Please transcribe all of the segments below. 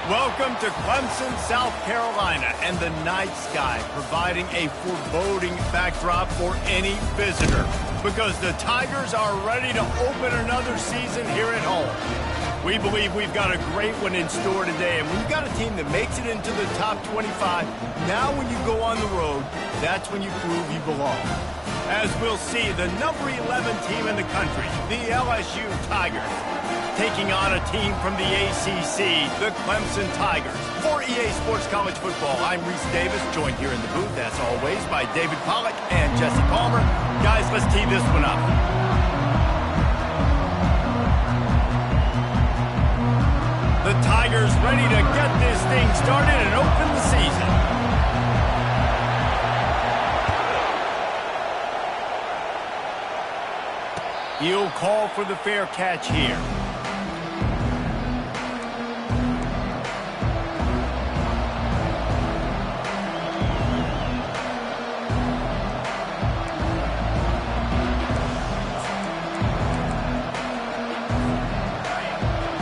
Welcome to Clemson, South Carolina, and the night sky providing a foreboding backdrop for any visitor because the Tigers are ready to open another season here at home. We believe we've got a great one in store today, and we've got a team that makes it into the top 25. Now when you go on the road, that's when you prove you belong. As we'll see, the number 11 team in the country, the LSU Tigers, taking on a team from the ACC, the Clemson Tigers. For EA Sports College Football, I'm Reese Davis, joined here in the booth, as always, by David Pollack and Jesse Palmer. Guys, let's tee this one up. The Tigers ready to get this thing started and open the season. He'll call for the fair catch here.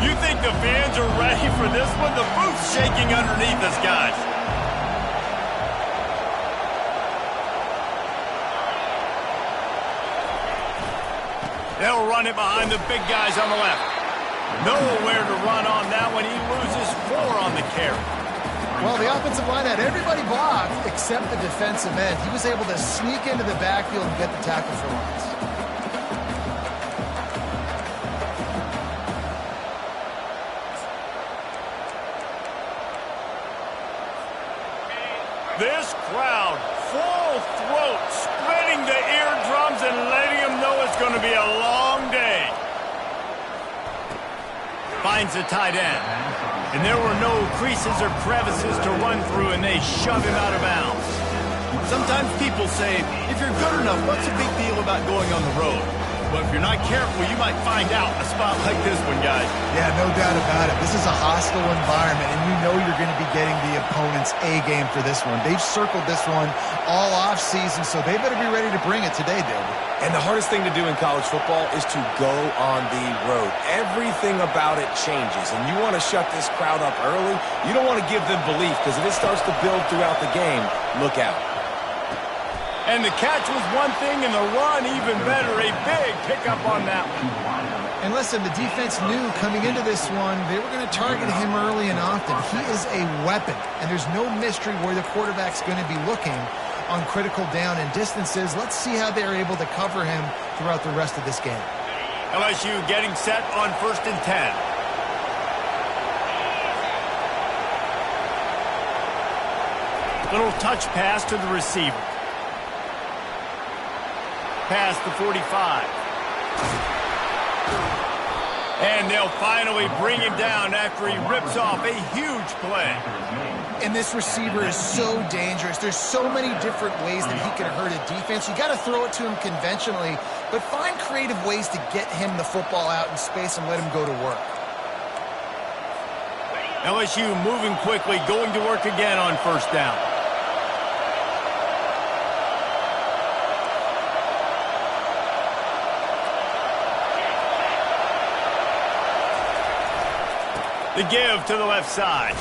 You think the fans are ready for this one? The booth's shaking underneath us, guys. They'll run it behind the big guys on the left. Nowhere to run on that one. He loses 4 on the carry. Well, the offensive line had everybody blocked except the defensive end. He was able to sneak into the backfield and get the tackle for loss. This crowd, full throat, spreading the eardrums and letting them know it's going to be a long day. Finds the tight end. And there were no creases or crevices to run through, and they shove him out of bounds. Sometimes people say, if you're good enough, what's the big deal about going on the road? But if you're not careful, you might find out a spot like this one, guys. Yeah, no doubt about it. This is a hostile environment, and you know you're going to be getting the opponent's A-game for this one. They've circled this one all off-season, so they better be ready to bring it today, David. And the hardest thing to do in college football is to go on the road. Everything about it changes, and you want to shut this crowd up early. You don't want to give them belief, because if it starts to build throughout the game, look out. And the catch was one thing, and the run even better. A big pickup on that one. And listen, the defense knew coming into this one, they were going to target him early and often. He is a weapon, and there's no mystery where the quarterback's going to be looking on critical down and distances. Let's see how they're able to cover him throughout the rest of this game. LSU getting set on 1st and 10. Little touch pass to the receiver. Past the 45. And they'll finally bring him down after he rips off a huge play. And this receiver is so dangerous. There's so many different ways that he can hurt a defense. You got to throw it to him conventionally, but find creative ways to get him the football out in space and let him go to work. LSU moving quickly, going to work again on 1st down. The give to the left side.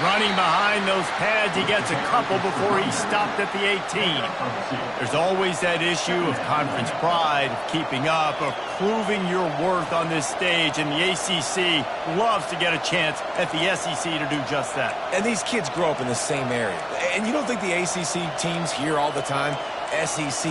Running behind those pads, he gets a couple before he stopped at the 18. There's always that issue of conference pride, of keeping up, of proving your worth on this stage, and the ACC loves to get a chance at the SEC to do just that. And these kids grow up in the same area. And you don't think the ACC teams hear all the time, SEC,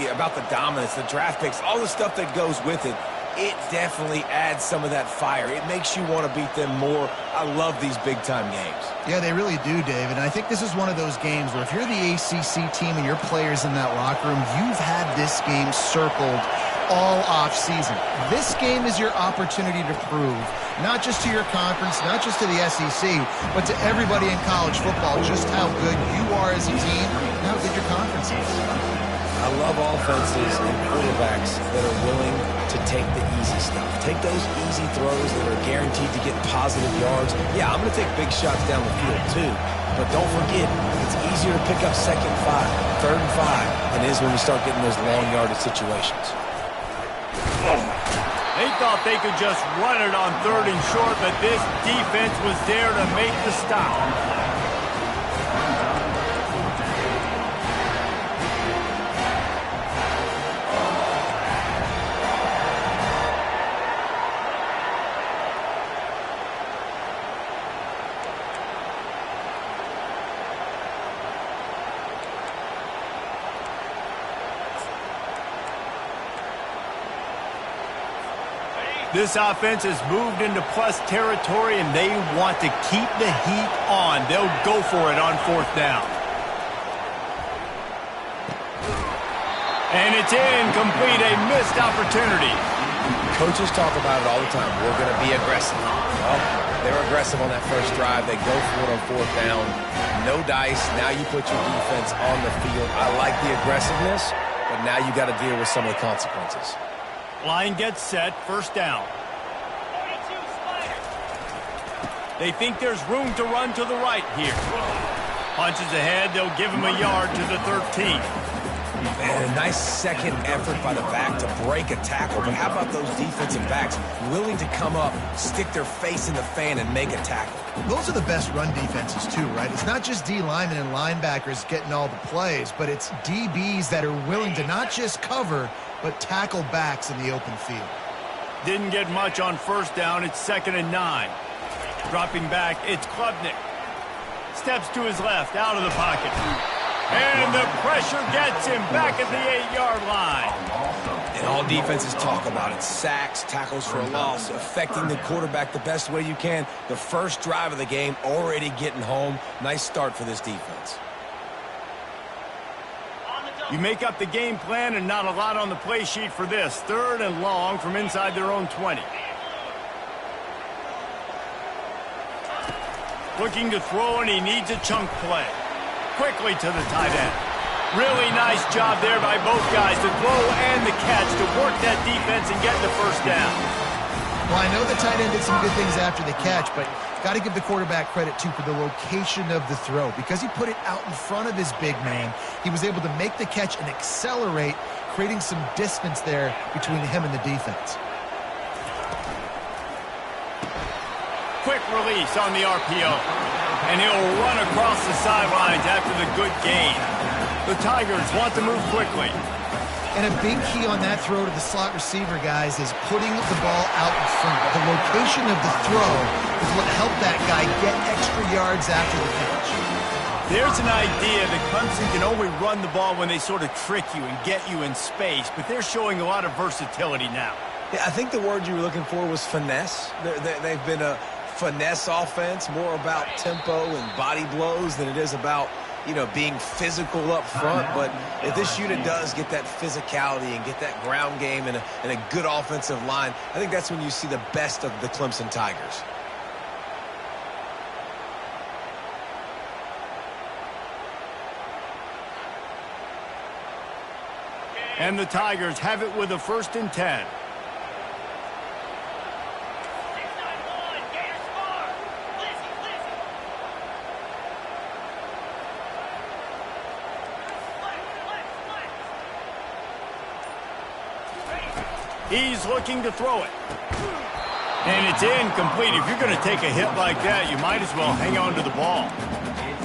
about the dominance, the draft picks, all the stuff that goes with it. It definitely adds some of that fire. It makes you want to beat them more. I love these big-time games. Yeah, they really do, David. And I think this is one of those games where if you're the ACC team and your players in that locker room, you've had this game circled all off-season. This game is your opportunity to prove, not just to your conference, not just to the SEC, but to everybody in college football, just how good you are as a team and how good your conference is. I love offenses and quarterbacks that are willing to take the easy stuff. Take those easy throws that are guaranteed to get positive yards. Yeah, I'm going to take big shots down the field too. But don't forget, it's easier to pick up 2nd and 5, 3rd and 5 than it is when you start getting those long yardage situations. They thought they could just run it on 3rd and short, but this defense was there to make the stop. This offense has moved into plus territory, and they want to keep the heat on. They'll go for it on 4th down. And it's incomplete, a missed opportunity. Coaches talk about it all the time. We're going to be aggressive. Well, they're aggressive on that first drive. They go for it on 4th down. No dice. Now you put your defense on the field. I like the aggressiveness, but now you got to deal with some of the consequences. Line gets set, 1st down. They think there's room to run to the right here. Punches ahead, they'll give him a yard to the 13. And a nice second effort by the back to break a tackle. But how about those defensive backs willing to come up, stick their face in the fan, and make a tackle? Those are the best run defenses too, right? It's not just D linemen and linebackers getting all the plays, but it's DBs that are willing to not just cover, but tackle backs in the open field. Didn't get much on 1st down. It's 2nd and 9. Dropping back, it's Klubnik. Steps to his left, out of the pocket. And the pressure gets him back at the 8-yard line. And all defenses talk about it. Sacks, tackles for a loss, affecting the quarterback the best way you can. The first drive of the game, already getting home. Nice start for this defense. You make up the game plan, and not a lot on the play sheet for this. 3rd and long from inside their own 20. Looking to throw, and he needs a chunk play. Quickly to the tight end. Really nice job there by both guys, the throw and the catch, to work that defense and get the 1st down. Well, I know the tight end did some good things after the catch, but got to give the quarterback credit, too, for the location of the throw. Because he put it out in front of his big man, he was able to make the catch and accelerate, creating some distance there between him and the defense. Quick release on the RPO. And he'll run across the sidelines after the good gain. The Tigers want to move quickly. And a big key on that throw to the slot receiver, guys, is putting the ball out in front. The location of the throw is what helped that guy get extra yards after the catch. There's an idea that Clemson can only run the ball when they sort of trick you and get you in space, but they're showing a lot of versatility now. Yeah, I think the word you were looking for was finesse. They've been a finesse offense, more about tempo and body blows than it is about, being physical up front. But if this unit does get that physicality and get that ground game and a good offensive line, I think that's when you see the best of the Clemson Tigers. And the Tigers have it with a 1st and 10. He's looking to throw it. And it's incomplete. If you're going to take a hit like that, you might as well hang on to the ball.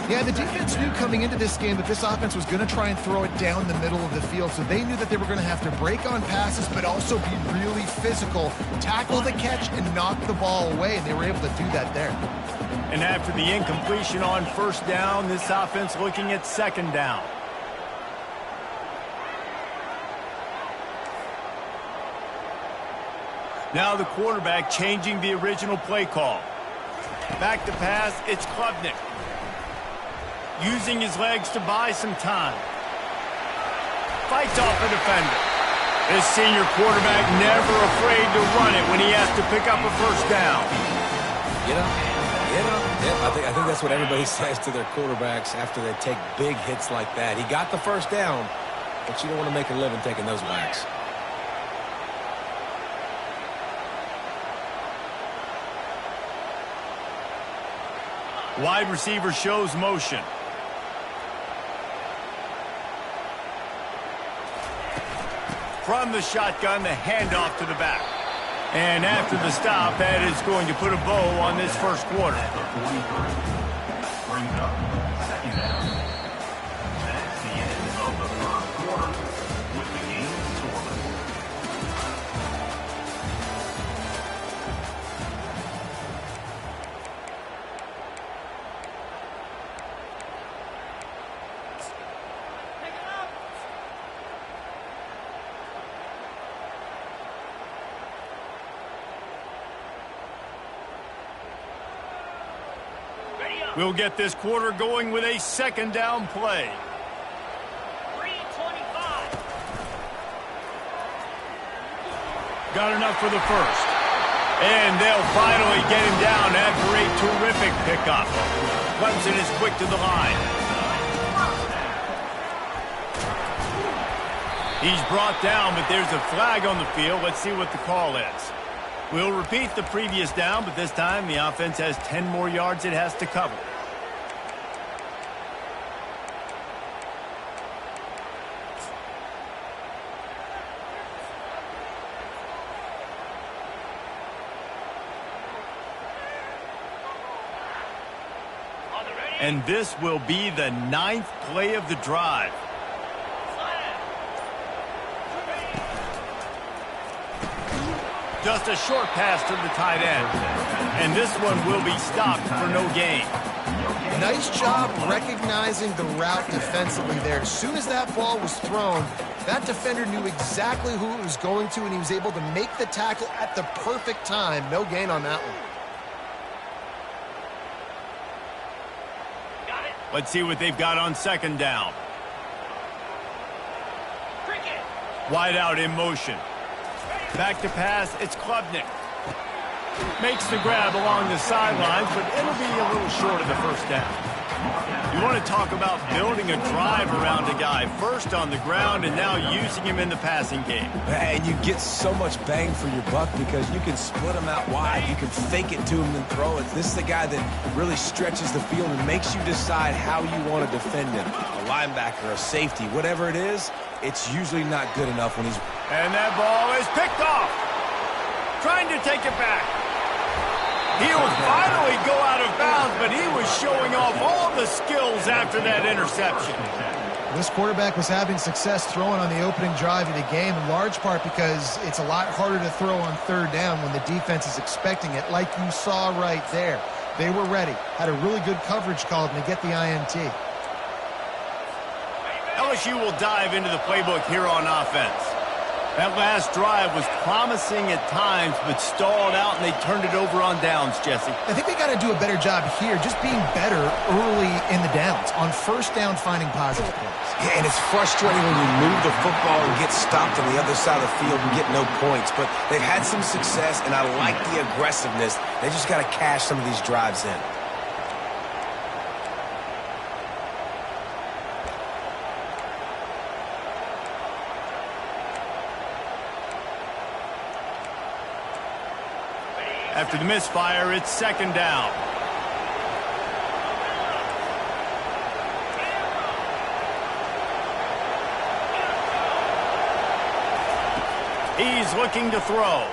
Yeah, the defense knew coming into this game that this offense was going to try and throw it down the middle of the field, so they knew that they were going to have to break on passes but also be really physical, tackle the catch, and knock the ball away, and they were able to do that there. And after the incompletion on 1st down, this offense looking at 2nd down. Now the quarterback changing the original play call. Back to pass, it's Klubnik. Using his legs to buy some time. Fights off the defender. This senior quarterback never afraid to run it when he has to pick up a 1st down. I think that's what everybody says to their quarterbacks after they take big hits like that. He got the 1st down, but you don't want to make a living taking those backs. Wide receiver shows motion. From the shotgun, the handoff to the back. And after the stop, that is going to put a bow on this first quarter. Bring up second down. That's the end of the first quarter with the game scoreless. We'll get this quarter going with a second down play. 3:25. Got enough for the first. And they'll finally get him down after a terrific pickup. Clemson is quick to the line. He's brought down, but there's a flag on the field. Let's see what the call is. We'll repeat the previous down, but this time the offense has 10 more yards it has to cover. And this will be the 9th play of the drive. Just a short pass to the tight end. And this one will be stopped for no gain. Nice job recognizing the route defensively there. As soon as that ball was thrown, that defender knew exactly who it was going to, and he was able to make the tackle at the perfect time. No gain on that one. Let's see what they've got on second down. Wide out in motion. Back to pass, it's Klubnik. Makes the grab along the sidelines, but it'll be a little short of the first down. You want to talk about building a drive around a guy. First on the ground and now using him in the passing game. And you get so much bang for your buck because you can split him out wide. You can fake it to him and throw it. This is the guy that really stretches the field and makes you decide how you want to defend him. A linebacker, a safety, whatever it is, it's usually not good enough when he's... And that ball is picked off. Trying to take it back. He'll finally go out of bounds, but he was showing off all the skills after that interception. This quarterback was having success throwing on the opening drive of the game, in large part because it's a lot harder to throw on third down when the defense is expecting it, like you saw right there. They were ready, had a really good coverage call to get the INT. LSU will dive into the playbook here on offense. That last drive was promising at times, but stalled out, and they turned it over on downs, Jesse. I think they got to do a better job here, just being better early in the downs, on first down finding positive plays. Yeah, and it's frustrating when you move the football and get stopped on the other side of the field and get no points. But they've had some success, and I like the aggressiveness. They just got to cash some of these drives in. After the misfire, it's second down. He's looking to throw.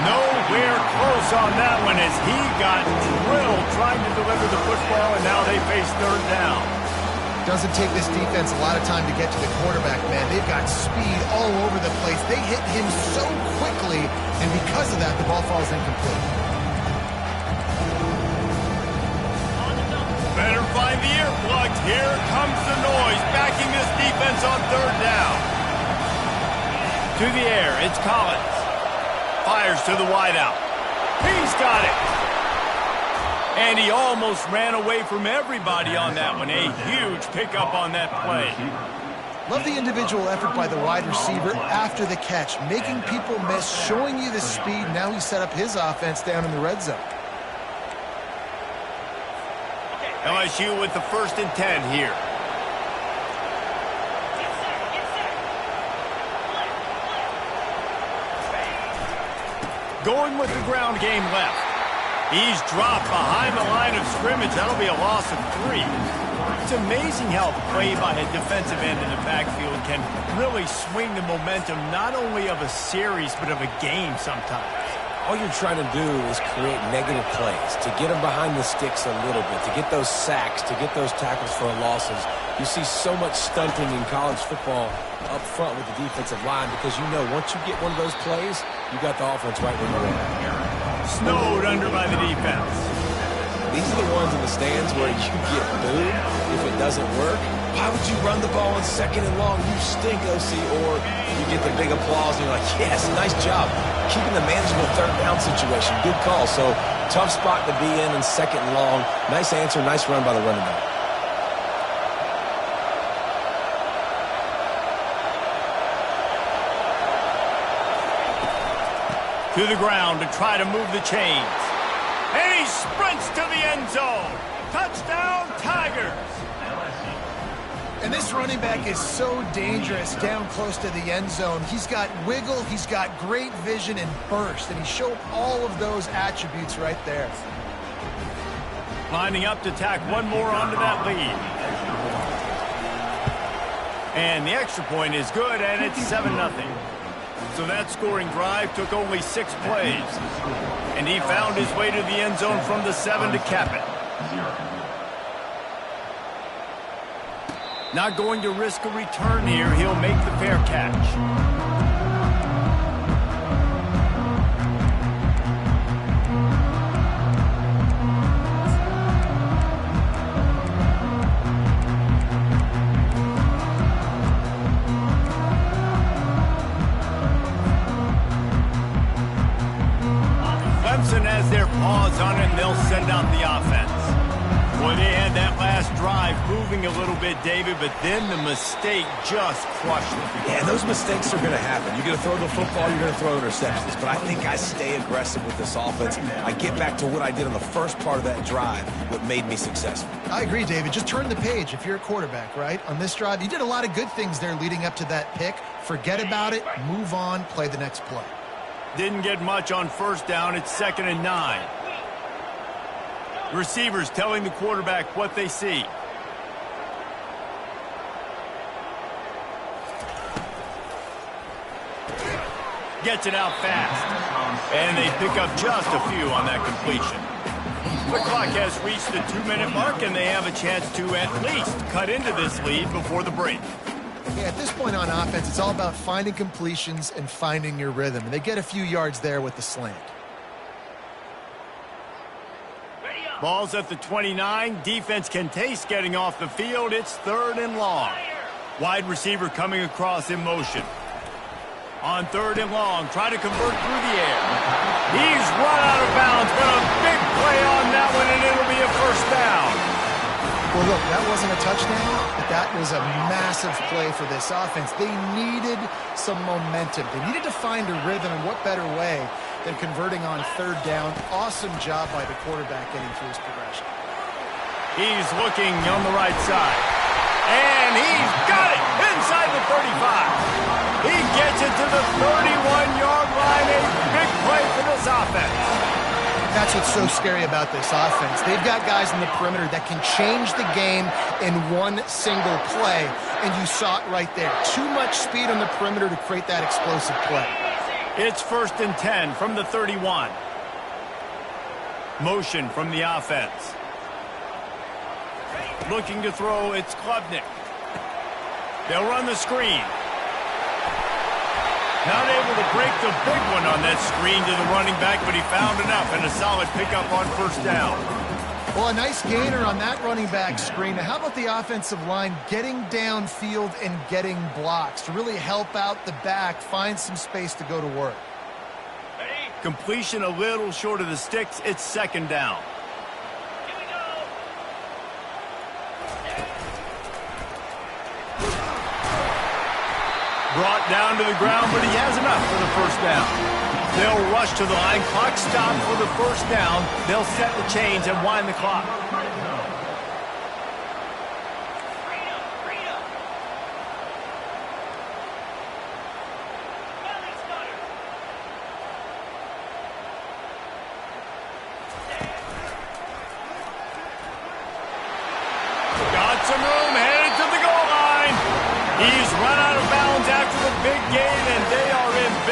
Nowhere close on that one as he got drilled trying to deliver the football, and now they face third down. Doesn't take this defense a lot of time to get to the quarterback, man. They've got speed all over the place. They hit him so quickly, and because of that, the ball falls incomplete. Better find the earplugs. Here comes the noise, backing this defense on third down. To the air, it's Collins. Fires to the wideout. He's got it. And he almost ran away from everybody on that one. A huge pickup on that play. Love the individual effort by the wide receiver after the catch, making people miss, showing you the speed. Now he set up his offense down in the red zone. LSU with the 1st and 10 here. Going with the ground game left. He's dropped behind the line of scrimmage. That'll be a loss of 3. It's amazing how play by a defensive end in the backfield can really swing the momentum not only of a series but of a game sometimes. All you're trying to do is create negative plays, to get them behind the sticks a little bit, to get those sacks, to get those tackles for losses. You see so much stunting in college football up front with the defensive line because you know once you get one of those plays, you got the offense right where you want it. Snowed under by the defense. These are the ones in the stands where you get booed if it doesn't work. Why would you run the ball in 2nd and long? You stink, OC. Or you get the big applause and you're like, yes, nice job. Keeping the manageable 3rd down situation. Good call. So tough spot to be in 2nd and long. Nice answer, nice run by the running back. To the ground to try to move the chains. And he sprints to the end zone. Touchdown, Tigers. And this running back is so dangerous down close to the end zone. He's got wiggle, he's got great vision and burst, and he showed all of those attributes right there. Lining up to tack one more onto that lead. And the extra point is good, and it's 7-0. So that scoring drive took only 6 plays. And he found his way to the end zone from the 7 to cap it. Not going to risk a return here. He'll make the fair catch. Clemson has their paws on it, and they'll send out the offense. Boy, they had that last drive moving a little bit, David, but then the mistake just crushed them. Yeah, those mistakes are going to happen. You're going to throw the football, you're going to throw interceptions. But I think I stay aggressive with this offense. I get back to what I did on the first part of that drive, what made me successful. I agree, David. Just turn the page if you're a quarterback, right? On this drive, you did a lot of good things there leading up to that pick. Forget about it, move on, play the next play. Didn't get much on 1st down. It's 2nd and 9. Receivers telling the quarterback what they see. Gets it out fast. And they pick up just a few on that completion. The clock has reached the 2-minute mark, and they have a chance to at least cut into this lead before the break. Yeah, at this point on offense, it's all about finding completions and finding your rhythm. And they get a few yards there with the slant. Ball's at the 29. Defense can taste getting off the field. It's 3rd and long. Wide receiver coming across in motion. On 3rd and long, try to convert through the air. He's run out of bounds, but a big play on that one, and it'll be a 1st down. Well, look, that wasn't a touchdown, but that was a massive play for this offense. They needed some momentum. They needed to find a rhythm, and what better way than converting on 3rd down. Awesome job by the quarterback getting through his progression. He's looking on the right side. And he's got it inside the 35. He gets it to the 31-yard line. A big play for this offense. That's what's so scary about this offense. They've got guys in the perimeter that can change the game in one single play, and you saw it right there. Too much speed on the perimeter to create that explosive play. It's 1st and 10 from the 31. Motion from the offense. Looking to throw, it's Klubnik. They'll run the screen. Not able to break the big one on that screen to the running back, but he found enough and a solid pickup on 1st down. Well, a nice gainer on that running back screen. Now, how about the offensive line getting downfield and getting blocks to really help out the back, find some space to go to work? Completion a little short of the sticks. It's 2nd down. Brought down to the ground, but he has enough for the 1st down. They'll rush to the line. Clock stopped for the 1st down. They'll set the chains and wind the clock. Got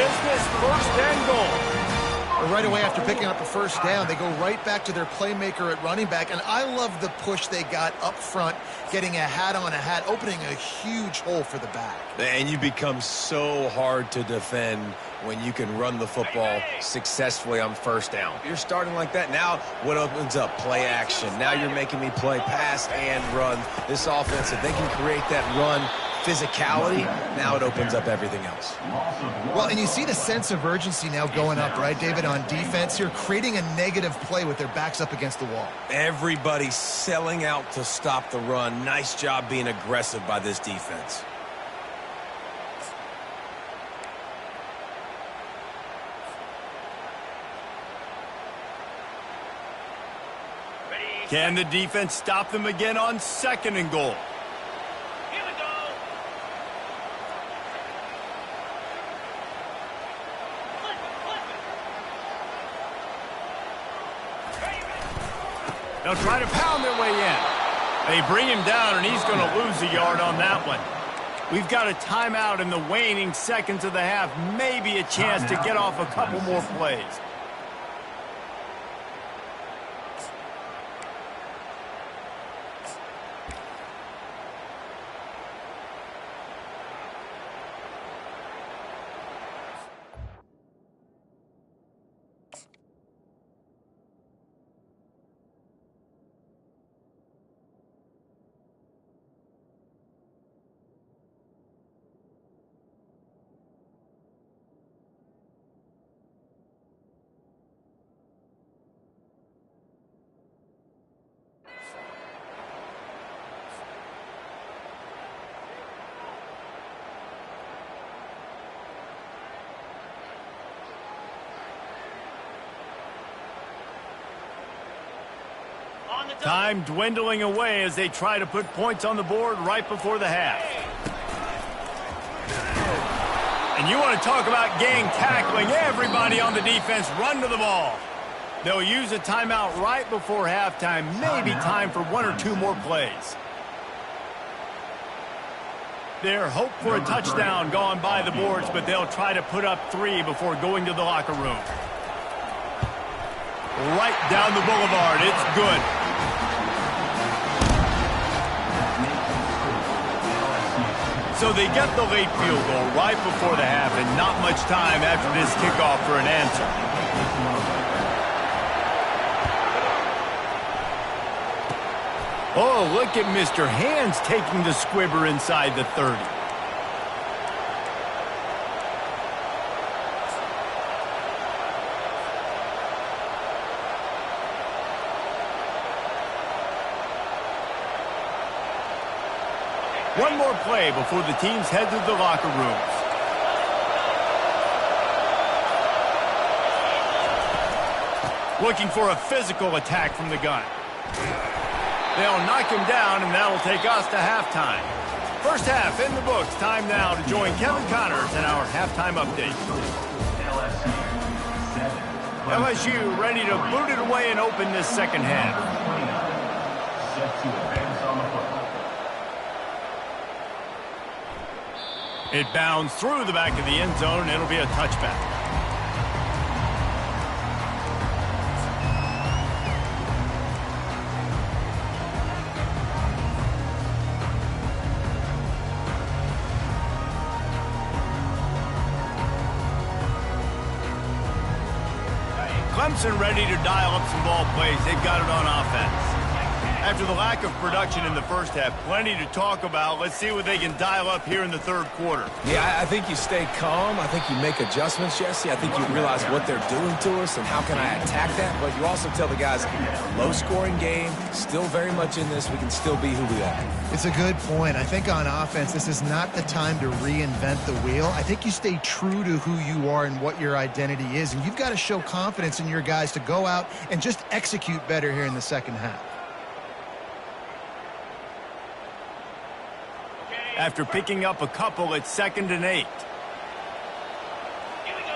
business, 1st and goal. Right away after picking up a first down, they go right back to their playmaker at running back, and I love the push they got up front, getting a hat on a hat, opening a huge hole for the back. And you become so hard to defend when you can run the football successfully on 1st down. If you're starting like that, now what opens up? Play action. Now you're making me play pass and run. This offense, if they can create that run physicality, now it opens up everything else. Well, and you see the sense of urgency now going up, right, David, on defense. You're creating a negative play with their backs up against the wall. Everybody's selling out to stop the run. Nice job being aggressive by this defense. Can the defense stop them again on 2nd and goal? Here we go. They'll try to pound their way in. They bring him down, and he's going to lose a yard on that one. We've got a timeout in the waning seconds of the half. Maybe a chance to get off a couple more plays. Time dwindling away as they try to put points on the board right before the half. And you want to talk about gang tackling. Everybody on the defense run to the ball. They'll use a timeout right before halftime. Maybe time for 1 or 2 more plays. Their hope for a touchdown gone by the boards, but they'll try to put up 3 before going to the locker room. Right down the boulevard. It's good. So they get the late field goal right before the half, and not much time after this kickoff for an answer. Oh, look at Mr. Hands taking the squibber inside the 30. One more play before the teams head to the locker rooms. Looking for a physical attack from the gun. They'll knock him down, and that'll take us to halftime. First half in the books. Time now to join Kevin Connors in our halftime update. LSU ready to boot it away and open this second half. Set to advance on the football. It bounds through the back of the end zone, and it'll be a touchback. Clemson ready to dial up some ball plays. They've got it on offense. After the lack of production in the first half, plenty to talk about. Let's see what they can dial up here in the third quarter. Yeah, I think you stay calm. I think you make adjustments, Jesse. I think you realize what they're doing to us and how can I attack that. But you also tell the guys, low-scoring game, still very much in this. We can still be who we are. It's a good point. I think on offense, this is not the time to reinvent the wheel. I think you stay true to who you are and what your identity is. And you've got to show confidence in your guys to go out and just execute better here in the second half. After picking up a couple, it's 2nd and 8. Here we go.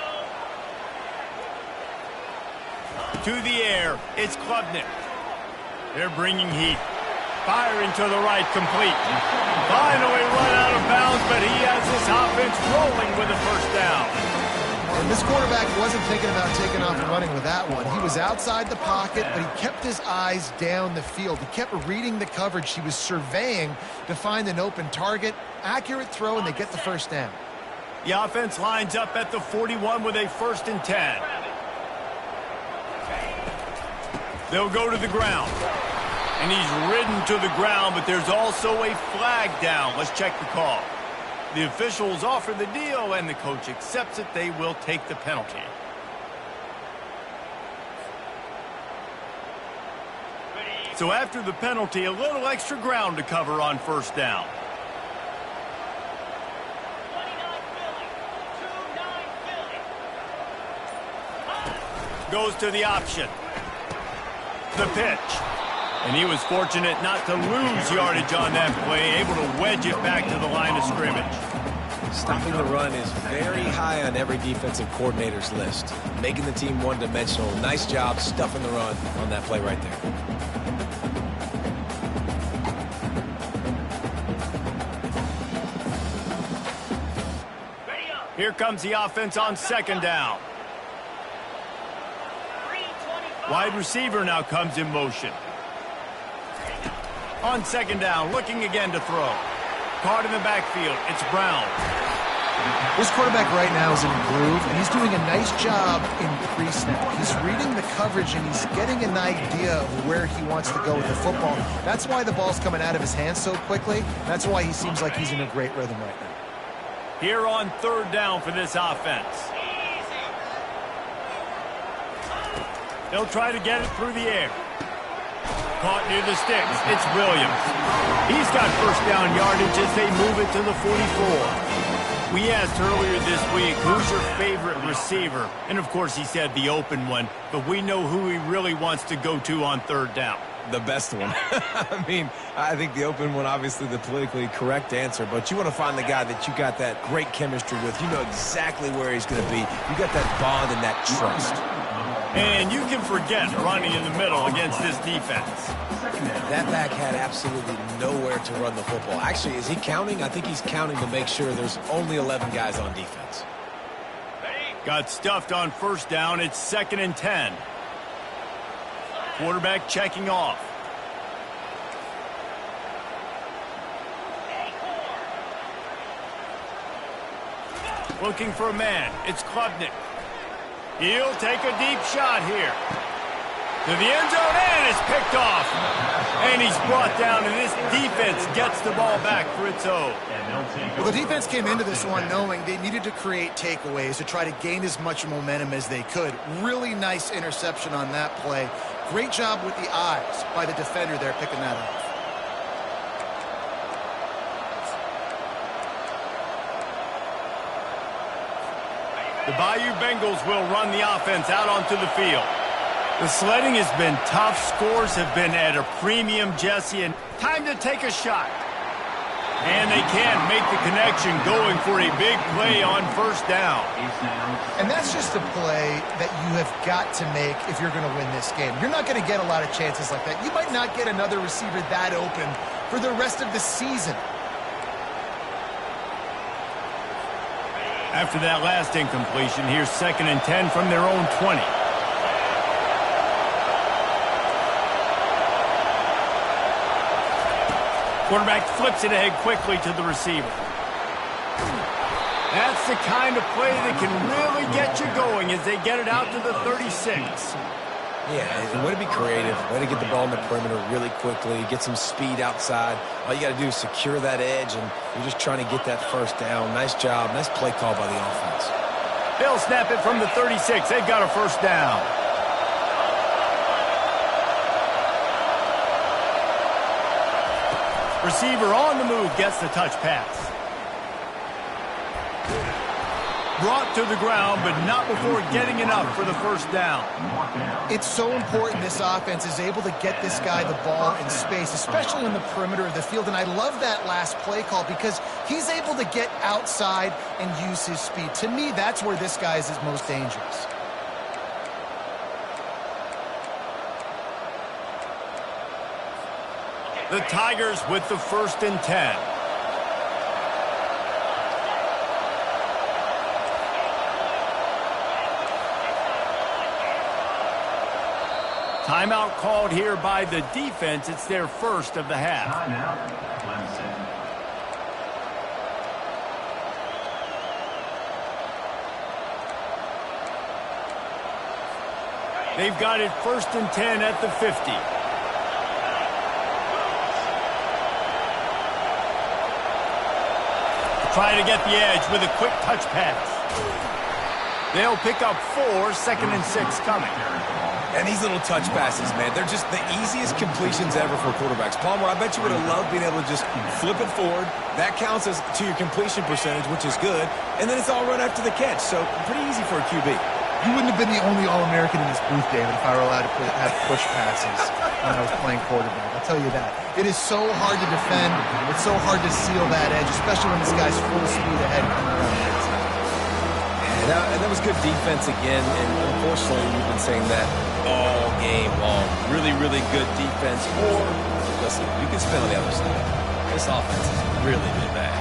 To the air, it's Klubnik. They're bringing heat. Firing to the right, complete. Finally run out of bounds, but he has this offense rolling with a first down. And this quarterback wasn't thinking about taking off and running with that one. He was outside the pocket, but he kept his eyes down the field. He kept reading the coverage. He was surveying to find an open target. Accurate throw, and they get the first down. The offense lines up at the 41 with a 1st and 10. They'll go to the ground. And he's ridden to the ground, but there's also a flag down. Let's check the call. The officials offer the deal, and the coach accepts it. They will take the penalty. So after the penalty, a little extra ground to cover on 1st down. Goes to the option. The pitch. And he was fortunate not to lose yardage on that play, able to wedge it back to the line of scrimmage. Stopping the run is very high on every defensive coordinator's list. Making the team one-dimensional. Nice job stuffing the run on that play right there. Here comes the offense on 2nd down. Wide receiver now comes in motion. On 2nd down, looking again to throw. Caught in the backfield. It's Brown. This quarterback right now is in a groove, and he's doing a nice job in pre-snap. He's reading the coverage, and he's getting an idea of where he wants to go with the football. That's why the ball's coming out of his hands so quickly. That's why he seems like he's in a great rhythm right now. Here on 3rd down for this offense. They'll try to get it through the air. Caught near the sticks. It's Williams. He's got 1st down yardage as they move it to the 44. We asked earlier this week, who's your favorite receiver? And, of course, he said the open one, but we know who he really wants to go to on 3rd down. The best one. I mean, I think the open one, obviously the politically correct answer, but you want to find the guy that you got that great chemistry with. You know exactly where he's going to be. You got that bond and that trust. And you can forget running in the middle against this defense. That back had absolutely nowhere to run the football. Actually, is he counting? I think he's counting to make sure there's only 11 guys on defense. Got stuffed on 1st down. It's 2nd and 10. Quarterback checking off. Looking for a man. It's Klubnik. He'll take a deep shot here. To the end zone, and it's picked off. And he's brought down, and this defense gets the ball back for its own. Well, the defense came into this one knowing they needed to create takeaways to try to gain as much momentum as they could. Really nice interception on that play. Great job with the eyes by the defender there picking that up. The Bayou Bengals will run the offense out onto the field. The sledding has been tough. Scores have been at a premium, Jesse, and time to take a shot. And they can't make the connection, going for a big play on 1st down. And that's just a play that you have got to make if you're going to win this game. You're not going to get a lot of chances like that. You might not get another receiver that open for the rest of the season. After that last incompletion, here's 2nd and 10 from their own 20. Quarterback flips it ahead quickly to the receiver. That's the kind of play that can really get you going as they get it out to the 36. Yeah, way to be creative, way to get the ball in the perimeter really quickly, get some speed outside. All you got to do is secure that edge, and you're just trying to get that 1st down. Nice job, nice play call by the offense. They'll snap it from the 36. They've got a 1st down. Receiver on the move gets the touch pass. Brought to the ground, but not before getting enough for the 1st down. It's so important this offense is able to get this guy the ball in space, especially on the perimeter of the field. And I love that last play call because he's able to get outside and use his speed. To me, that's where this guy is his most dangerous. The Tigers with the 1st and 10. Timeout called here by the defense. It's their first of the half. Timeout, Clemson. They've got it 1st and 10 at the 50. Trying to get the edge with a quick touch pass. They'll pick up 4, 2nd and 6 coming. And these little touch passes, man, they're just the easiest completions ever for quarterbacks. Palmer, I bet you would have loved being able to just flip it forward. That counts as to your completion percentage, which is good. And then it's all run after the catch, so pretty easy for a QB. You wouldn't have been the only All-American in this booth, David, if I were allowed to have push passes when I was playing quarterback. I'll tell you that. It is so hard to defend. It's so hard to seal that edge, especially when this guy's full speed ahead coming around the inside. And that was good defense again, and unfortunately, we've been saying that all game long. Really, really good defense. Or, listen, you can spin on the other side. This offense is really, really bad.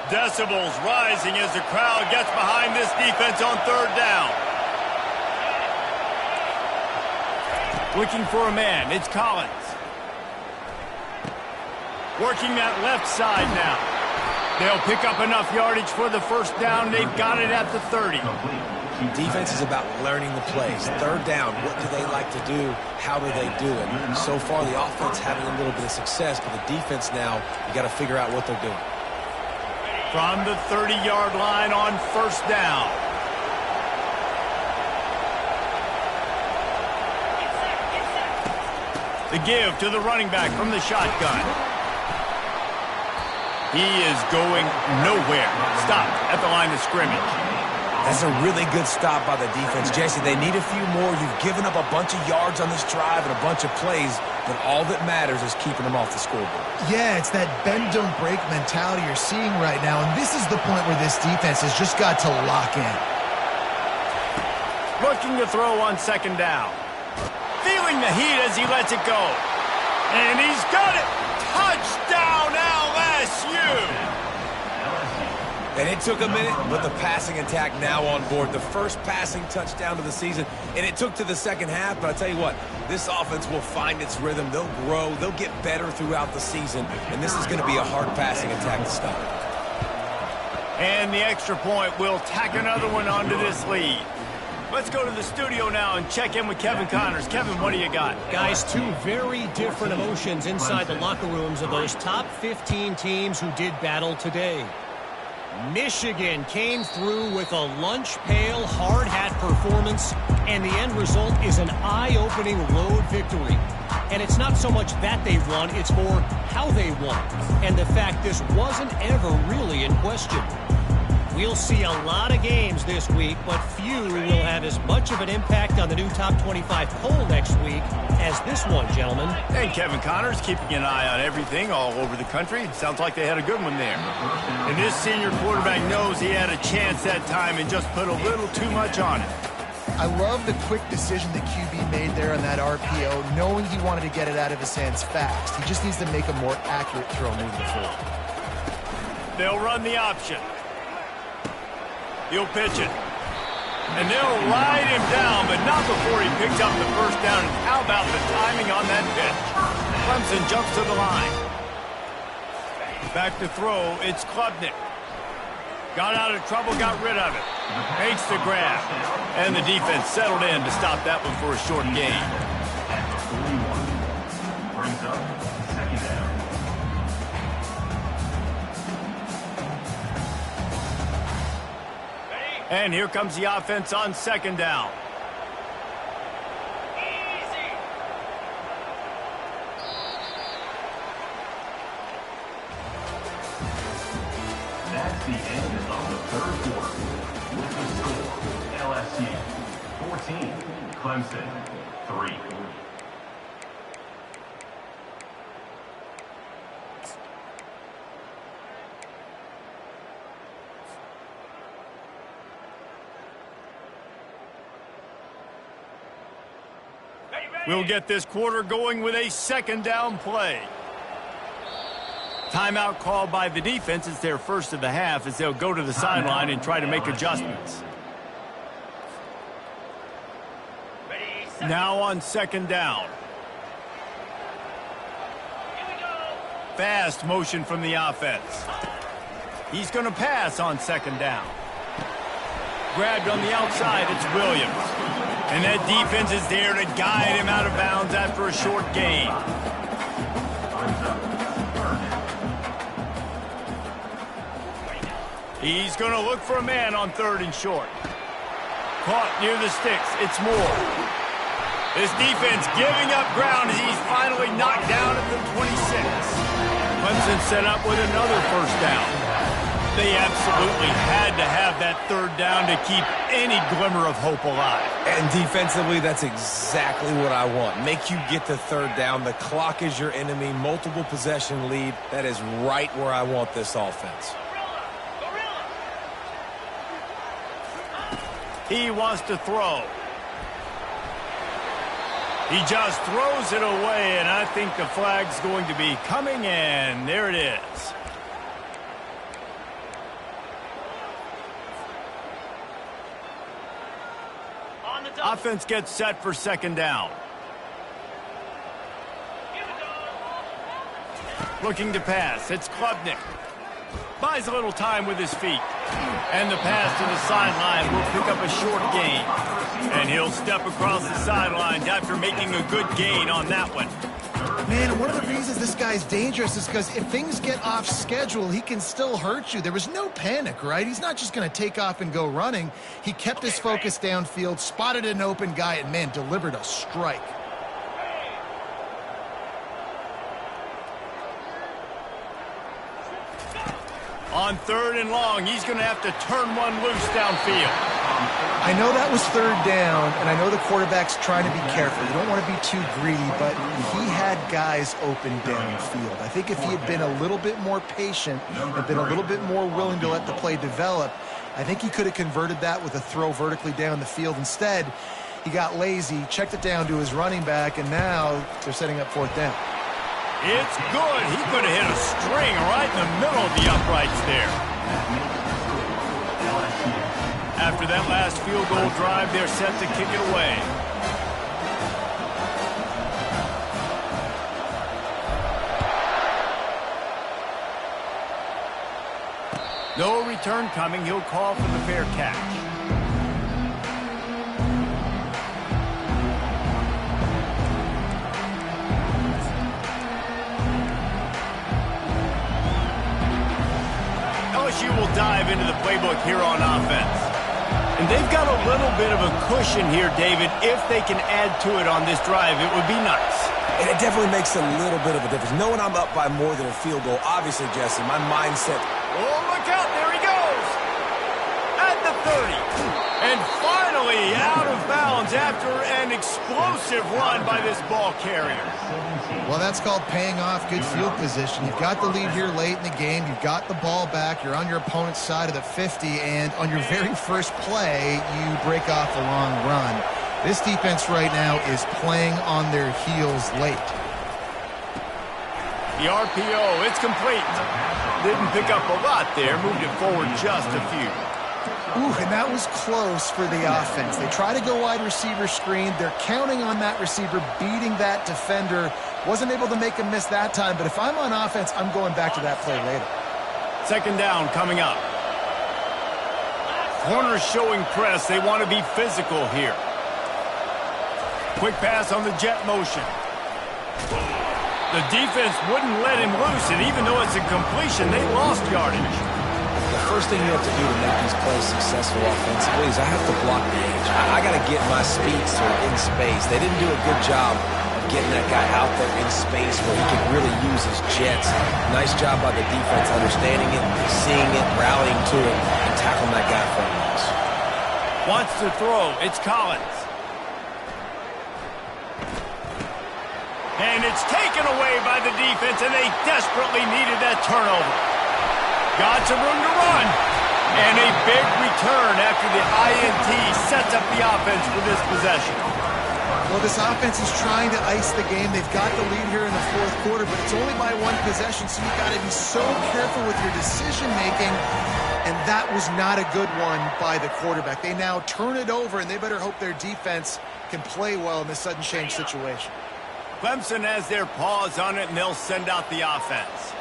Decibels rising as the crowd gets behind this defense on 3rd down. Looking for a man. It's Collins. Working that left side now. They'll pick up enough yardage for the 1st down. They've got it at the 30. Defense is about learning the plays. 3rd down, what do they like to do? How do they do it? So far, the offense having a little bit of success, but the defense now, you got to figure out what they're doing. From the 30-yard line on 1st down. The give to the running back from the shotgun. He is going nowhere. Stop at the line of scrimmage. That's a really good stop by the defense. Jesse, they need a few more. You've given up a bunch of yards on this drive and a bunch of plays, but all that matters is keeping them off the scoreboard. Yeah, it's that bend, don't break mentality you're seeing right now, and this is the point where this defense has just got to lock in. Looking to throw on 2nd down. Feeling the heat as he lets it go. And he's got it. Touchdown, LSU. And it took a minute, but the passing attack now on board. The first passing touchdown of the season, and it took to the 2nd half, but I'll tell you what, this offense will find its rhythm. They'll grow. They'll get better throughout the season, and this is going to be a hard passing attack to stop. And the extra point will tack another one onto this lead. Let's go to the studio now and check in with Kevin Connors. Kevin, what do you got? Guys, 2 very different emotions inside the locker rooms of those top 15 teams who did battle today. Michigan came through with a lunch pail, hard hat performance, and the end result is an eye-opening road victory. And it's not so much that they won, it's more how they won, and the fact this wasn't ever really in question. We'll see a lot of games this week, but few will have as much of an impact on the new top 25 poll next week as this one, gentlemen. And Kevin Connors keeping an eye on everything all over the country. It sounds like they had a good one there. And this senior quarterback knows he had a chance that time and just put a little too much on it. I love the quick decision that QB made there on that RPO, knowing he wanted to get it out of his hands fast. He just needs to make a more accurate throw moving forward. They'll run the option. He'll pitch it. And they'll ride him down, but not before he picks up the 1st down. And how about the timing on that pitch? Clemson jumps to the line. Back to throw, it's Klubnik. Got out of trouble, got rid of it. Makes the grab. And the defense settled in to stop that one for a short gain. At the 41. Brings up 2nd down. And here comes the offense on 2nd down. That's the end of the 3rd quarter. With the score, LSU 14, Clemson 3. Hey, We'll get this quarter going with a second down play. Timeout called by the defense. It's their first of the half as they'll go to the sideline and try to make adjustments. Now on second down. Fast motion from the offense. He's going to pass on second down. Grabbed on the outside, it's Williams. And that defense is there to guide him out of bounds after a short gain. He's going to look for a man on third and short. Caught near the sticks, it's Moore. This defense giving up ground as he's finally knocked down at the 26. Clemson set up with another first down. They absolutely had to have that third down to keep any glimmer of hope alive. And defensively, that's exactly what I want. Make you get to third down. The clock is your enemy. Multiple possession lead. That is right where I want this offense. He wants to throw. He just throws it away, and I think the flag's going to be coming in. There it is. Offense gets set for second down. Looking to pass. It's Klubnik. Buys a little time with his feet. And the pass to the sideline will pick up a short gain. And he'll step across the sidelines after making a good gain on that one. Man, one of the reasons this guy's dangerous is because if things get off schedule, he can still hurt you. There was no panic, right? He's not just going to take off and go running. He kept his focus downfield, spotted an open guy, and, man, delivered a strike. On third and long, he's going to have to turn one loose downfield. I know that was third down, and I know the quarterback's trying to be careful. You don't want to be too greedy, but he had guys open downfield. I think if he had been a little bit more patient and been a little bit more willing to let the play develop, I think he could have converted that with a throw vertically down the field. Instead, he got lazy, checked it down to his running back, and now they're setting up fourth down. It's good. He could have hit a string right in the middle of the uprights there. After that last field goal drive, they're set to kick it away. No return coming. He'll call for the fair catch. LSU will dive into the playbook here on offense. And they've got a little bit of a cushion here, David. If they can add to it on this drive, it would be nice. And it definitely makes a little bit of a difference. Knowing I'm up by more than a field goal, obviously, Jesse, my mindset. Oh, look out. There he goes. At the 30. And finally out of bounds after an explosive run by this ball carrier. Well, that's called paying off good field position. You've got the lead here late in the game. You've got the ball back. You're on your opponent's side of the 50, and on your very first play, you break off a long run. This defense right now is playing on their heels late. The RPO, it's complete. Didn't pick up a lot there. Moved it forward just a few. Ooh, and that was close for the offense. They try to go wide receiver screen. They're counting on that receiver beating that defender. Wasn't able to make a miss that time, but if I'm on offense, I'm going back to that play later. Second down coming up. Corners showing press. They want to be physical here. Quick pass on the jet motion. The defense wouldn't let him loose, and even though it's a completion, they lost yardage. The first thing you have to do to make these plays successful offensively is I have to block the edge. I got to get my speedster in space. They didn't do a good job of getting that guy out there in space where he could really use his jets. Nice job by the defense understanding it, seeing it, rallying to it, and tackling that guy for a loss. Wants to throw. It's Collins. And it's taken away by the defense, and they desperately needed that turnover. Got some room to run. And a big return after the INT sets up the offense for this possession. Well, this offense is trying to ice the game. They've got the lead here in the fourth quarter, but it's only by one possession, so you've got to be so careful with your decision-making, and that was not a good one by the quarterback. They now turn it over, and they better hope their defense can play well in this sudden change situation. Clemson has their paws on it, and they'll send out the offense.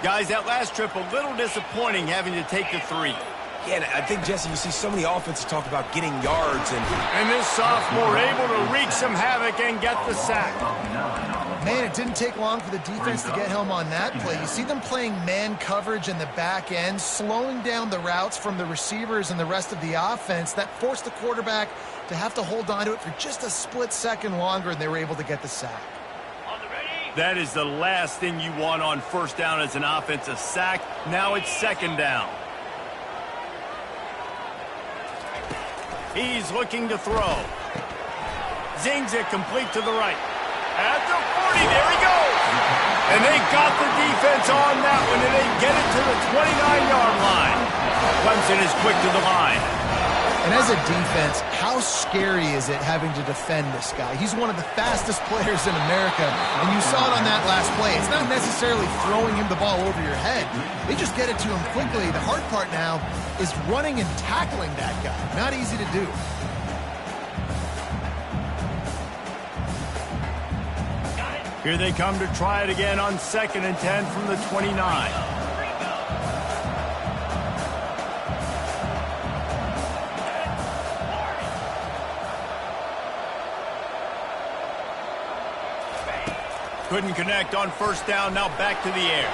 Guys, that last trip, a little disappointing having to take the 3. Yeah, and I think, Jesse, you see so many offenses talk about getting yards. And this sophomore able to wreak some havoc and get the sack. Man, it didn't take long for the defense to get home on that play. You see them playing man coverage in the back end, slowing down the routes from the receivers and the rest of the offense. That forced the quarterback to have to hold on to it for just a split second longer, and they were able to get the sack. That is the last thing you want on first down as an offense, a sack. Now it's second down. He's looking to throw. Zings it complete to the right. At the 40, there he goes. And they got the defense on that one, and they get it to the 29-yard line. Clemson is quick to the line. And as a defense, how scary is it having to defend this guy? He's one of the fastest players in America, and you saw it on that last play. It's not necessarily throwing him the ball over your head. They just get it to him quickly. The hard part now is running and tackling that guy. Not easy to do. Here they come to try it again on 2nd and 10 from the 29. Couldn't connect on first down, now back to the air.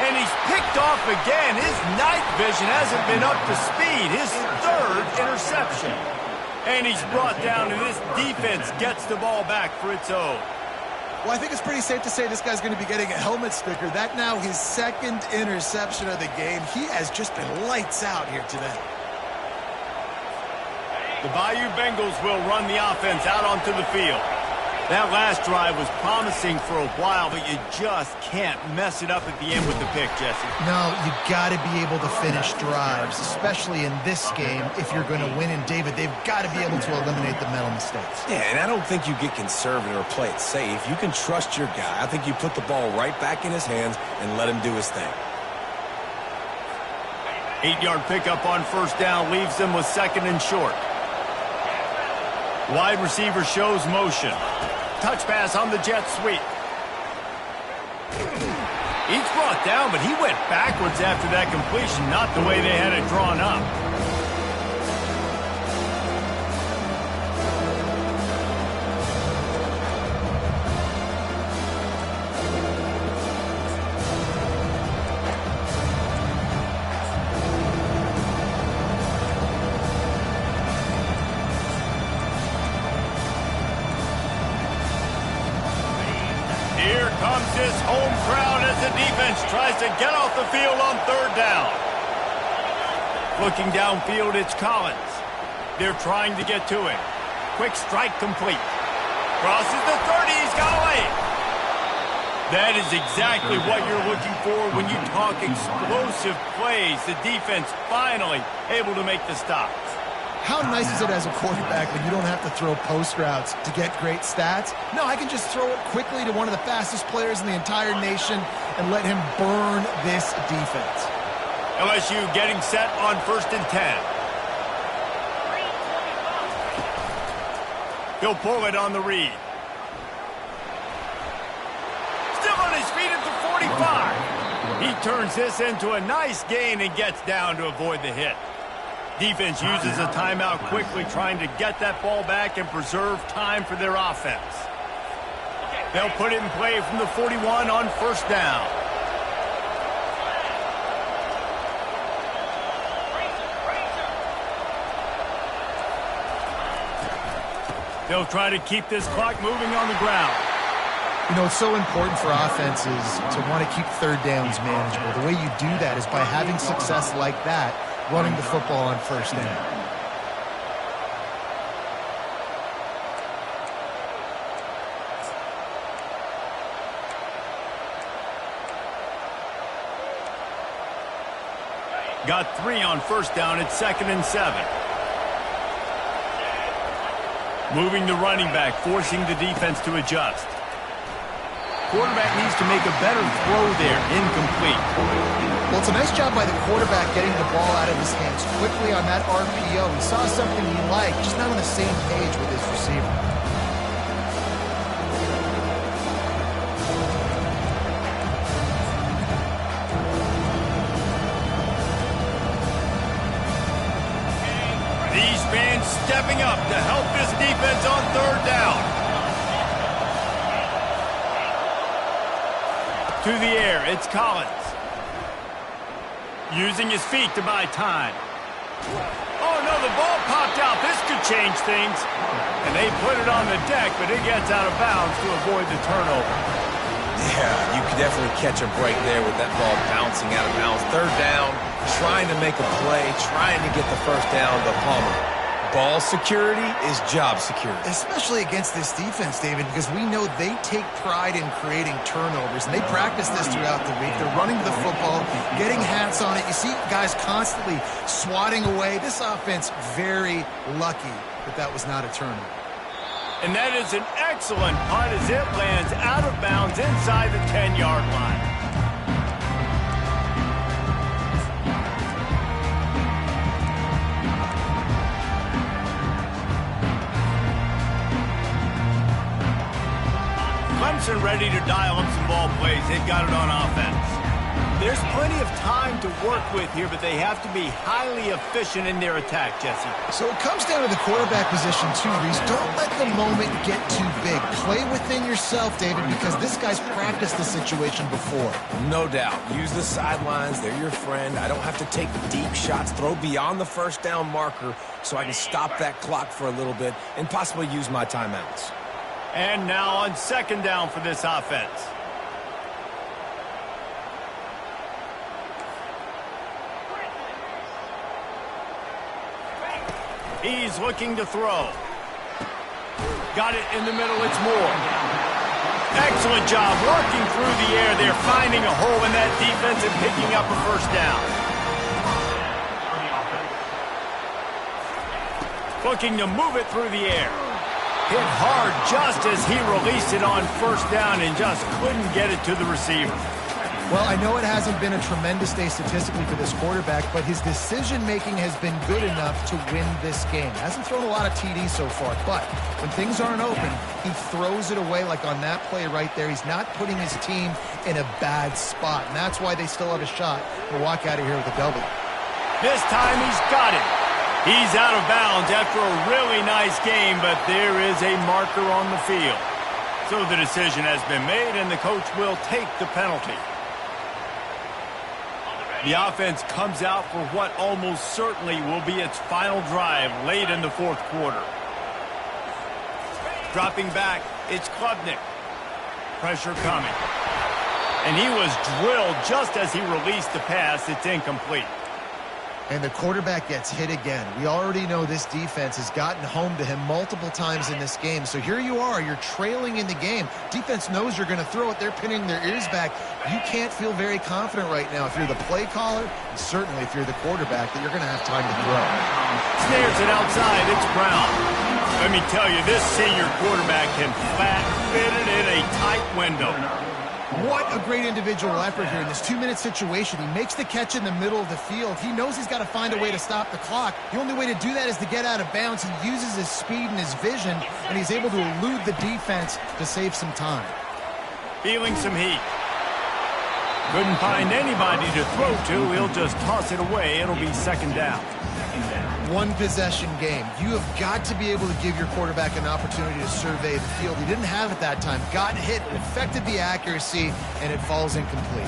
And he's picked off again. His night vision hasn't been up to speed. His 3rd interception. And he's brought down, and this defense gets the ball back for its own. Well, I think it's pretty safe to say this guy's going to be getting a helmet sticker. That now his 2nd interception of the game. He has just been lights out here today. The Bayou Bengals will run the offense out onto the field. That last drive was promising for a while, but you just can't mess it up at the end with the pick, Jesse. No, you got to be able to finish drives, especially in this game. If you're going to win, and David, they've got to be able to eliminate the mental mistakes. Yeah, and I don't think you get conservative or play it safe. You can trust your guy. I think you put the ball right back in his hands and let him do his thing. 8-yard pickup on first down leaves them with 2nd and short. Wide receiver shows motion. Touch pass on the jet sweep. He's brought down, but he went backwards after that completion, not the way they had it drawn up. This home crowd as the defense tries to get off the field on 3rd down. Looking downfield, it's Collins. They're trying to get to him. Quick strike complete. Crosses the 30, he's got away. That is exactly what you're looking for when you talk explosive plays. The defense finally able to make the stop. How nice is it as a quarterback when you don't have to throw post routes to get great stats? No, I can just throw it quickly to one of the fastest players in the entire nation and let him burn this defense. LSU getting set on 1st and 10. He'll pull it on the read. Still on his feet at the 45. He turns this into a nice gain and gets down to avoid the hit. Defense uses a timeout quickly, trying to get that ball back and preserve time for their offense. They'll put it in play from the 41 on first down. They'll try to keep this clock moving on the ground. You know, it's so important for offenses to want to keep 3rd downs manageable. The way you do that is by having success like that, running the football on first down. Got 3 on first down at 2nd and 7. Moving the running back, forcing the defense to adjust. Quarterback needs to make a better throw there. Incomplete. Well, it's a nice job by the quarterback getting the ball out of his hands quickly on that RPO. He saw something he liked, just not on the same page with his receiver. These fans stepping up to help this defense on third down. To the air, it's Collins. Using his feet to buy time. Oh, no, the ball popped out. This could change things. And they put it on the deck, but it gets out of bounds to avoid the turnover. Yeah, you could definitely catch a break there with that ball bouncing out of bounds. Third down, trying to make a play, trying to get the first down, but Palmer. Ball security is job security. Especially against this defense, David, because we know they take pride in creating turnovers, and they practice this throughout the week. They're running the football, getting hats on it. You see guys constantly swatting away. This offense, very lucky that that was not a turnover. And that is an excellent punt as it lands out of bounds inside the 10-yard line. Clemson ready to dial up some ball plays. They've got it on offense. There's plenty of time to work with here, but they have to be highly efficient in their attack, Jesse. So it comes down to the quarterback position, too, Reese. Don't let the moment get too big. Play within yourself, David, because this guy's practiced the situation before. No doubt. Use the sidelines. They're your friend. I don't have to take deep shots. Throw beyond the first down marker so I can stop that clock for a little bit and possibly use my timeouts. And now on second down for this offense. He's looking to throw. Got it in the middle. It's Moore. Excellent job working through the air there, finding a hole in that defense and picking up a first down. Looking to move it through the air. Hit hard just as he released it on first down and just couldn't get it to the receiver. Well, I know it hasn't been a tremendous day statistically for this quarterback, but his decision-making has been good enough to win this game. Hasn't thrown a lot of TDs so far, but when things aren't open, he throws it away like on that play right there. He's not putting his team in a bad spot, and that's why they still have a shot to walk out of here with a W. This time he's got it. He's out of bounds after a really nice game, but there is a marker on the field. So the decision has been made, and the coach will take the penalty. The offense comes out for what almost certainly will be its final drive late in the fourth quarter. Dropping back, it's Klubnik. Pressure coming. And he was drilled just as he released the pass. It's incomplete. And the quarterback gets hit again. We already know this defense has gotten home to him multiple times in this game. So here you are, you're trailing in the game. Defense knows you're going to throw it. They're pinning their ears back. You can't feel very confident right now if you're the play caller, and certainly if you're the quarterback, that you're going to have time to throw. Snares it outside. It's Brown. Let me tell you, this senior quarterback can flat fit it in a tight window. What a great individual effort here in this 2-minute situation. He makes the catch in the middle of the field. He knows he's got to find a way to stop the clock. The only way to do that is to get out of bounds. He uses his speed and his vision, and he's able to elude the defense to save some time. Feeling some heat. Couldn't find anybody to throw to. He'll just toss it away. It'll be second down. One possession game. You have got to be able to give your quarterback an opportunity to survey the field. He didn't have it that time. Got hit, it affected the accuracy, and it falls incomplete.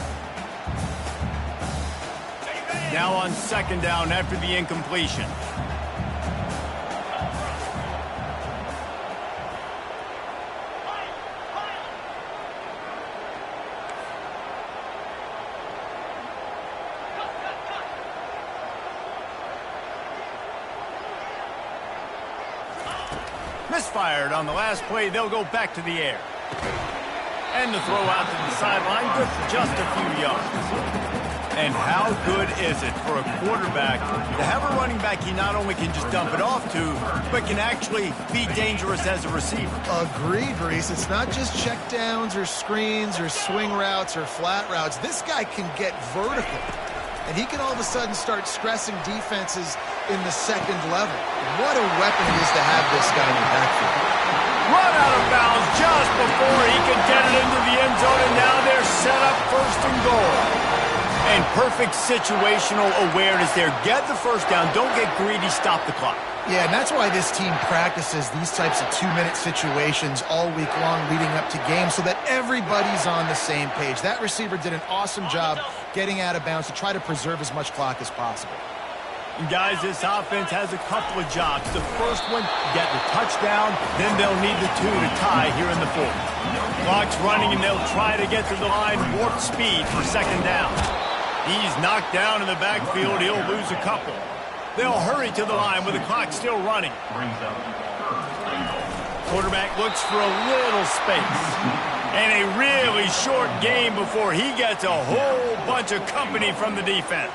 Now on second down after the incompletion. Misfired on the last play. They'll go back to the air. And the throw out to the sideline, good for just a few yards. And how good is it for a quarterback to have a running back he not only can just dump it off to, but can actually be dangerous as a receiver? Agreed, Reese. It's not just checkdowns or screens or swing routes or flat routes. This guy can get vertical, and he can all of a sudden start stressing defenses in the second level. What a weapon it is to have this guy in the backfield. Run out of bounds just before he could get it into the end zone, and now they're set up first and goal. And perfect situational awareness there. Get the first down. Don't get greedy. Stop the clock. Yeah, and that's why this team practices these types of 2-minute situations all week long leading up to games so that everybody's on the same page. That receiver did an awesome job getting out of bounds to try to preserve as much clock as possible. And guys, this offense has a couple of jobs. The first one, get the touchdown. Then they'll need the 2 to tie here in the fourth. Clock's running, and they'll try to get to the line warp speed for second down. He's knocked down in the backfield. He'll lose a couple. They'll hurry to the line with the clock still running. Quarterback looks for a little space. And a really short game before he gets a whole bunch of company from the defense.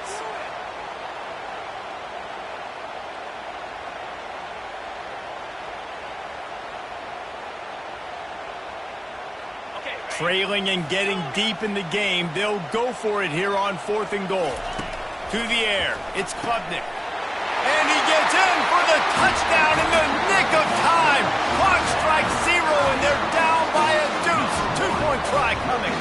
Trailing and getting deep in the game, they'll go for it here on 4th and goal. To the air, it's Klubnik. And he gets in for the touchdown in the nick of time. Clock strikes 0, and they're down by a deuce. 2-point try coming.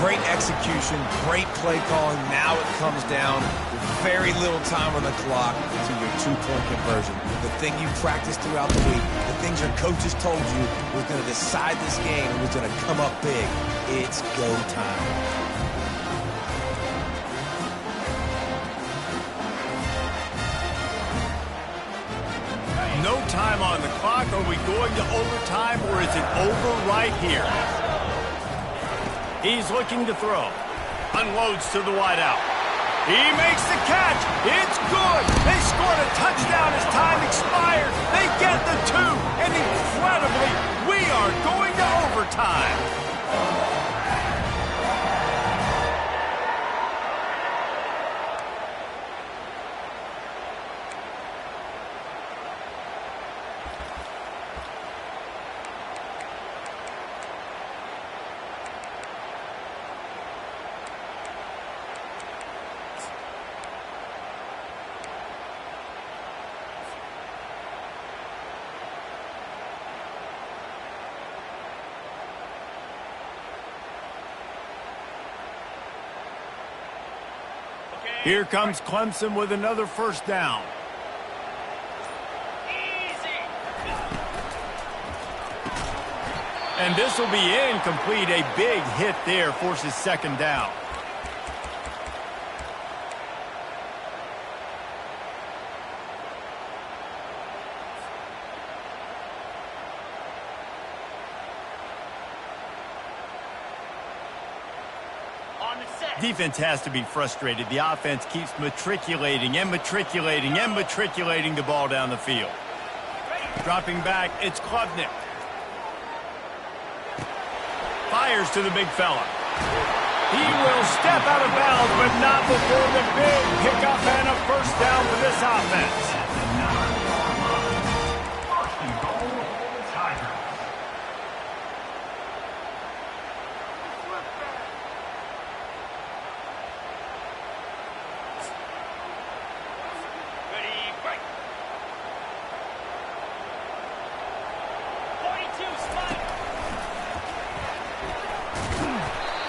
Great execution, great play calling. Now it comes down with very little time on the clock to your 2-point conversion. The thing you practiced throughout the week, the things your coaches told you was going to decide this game and was going to come up big. It's go time. No time on the clock. Are we going to overtime, or is it over right here? He's looking to throw. Unloads to the wideout. He makes the catch. It's good. They scored a touchdown as time expired. They get the 2. And incredibly, we are going to overtime. Here comes Clemson with another first down. And this will be incomplete. A big hit there forces second down. Defense has to be frustrated. The offense keeps matriculating and matriculating and matriculating the ball down the field. Dropping back, it's Klubnik. Fires to the big fella. He will step out of bounds, but not before the big pickup and a first down for this offense.